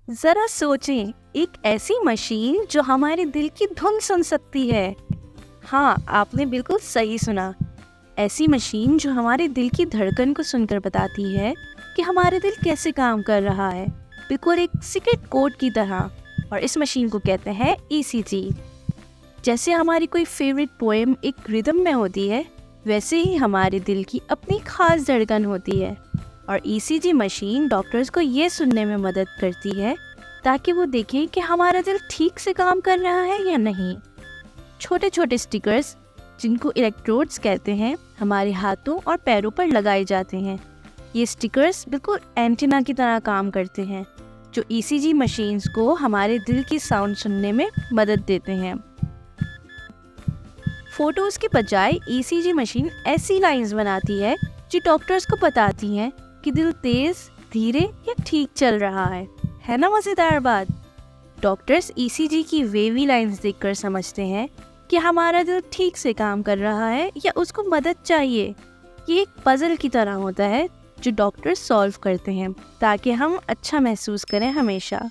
जरा सोचें, एक ऐसी मशीन जो हमारे दिल की धुन सुन सकती है। हाँ, आपने बिल्कुल सही सुना। ऐसी मशीन जो हमारे दिल की धड़कन को सुनकर बताती है कि हमारे दिल कैसे काम कर रहा है, बिल्कुल एक सीक्रेट कोड की तरह। और इस मशीन को कहते हैं ईसीजी। जैसे हमारी कोई फेवरेट पोएम एक रिदम में होती है, वैसे ही हमारे दिल की अपनी खास धड़कन होती है। और ईसीजी मशीन डॉक्टर्स को ये सुनने में मदद करती है ताकि वो देखें कि हमारा दिल ठीक से काम कर रहा है या नहीं। छोटे छोटे स्टिकर्स, जिनको इलेक्ट्रोड्स कहते हैं, हमारे हाथों और पैरों पर लगाए जाते हैं। ये स्टिकर्स बिल्कुल एंटीना की तरह काम करते हैं, जो ईसीजी मशीन्स को हमारे दिल की साउंड सुनने में मदद देते हैं। फोटोज के बजाय ईसीजी मशीन ऐसी लाइंस बनाती है जो डॉक्टर्स को बताती हैं कि दिल तेज, धीरे या ठीक चल रहा है ना मजेदार बात। डॉक्टर्स ईसीजी की वेवी लाइंस देखकर समझते हैं कि हमारा दिल ठीक से काम कर रहा है या उसको मदद चाहिए। ये एक पजल की तरह होता है जो डॉक्टर्स सॉल्व करते हैं ताकि हम अच्छा महसूस करें हमेशा।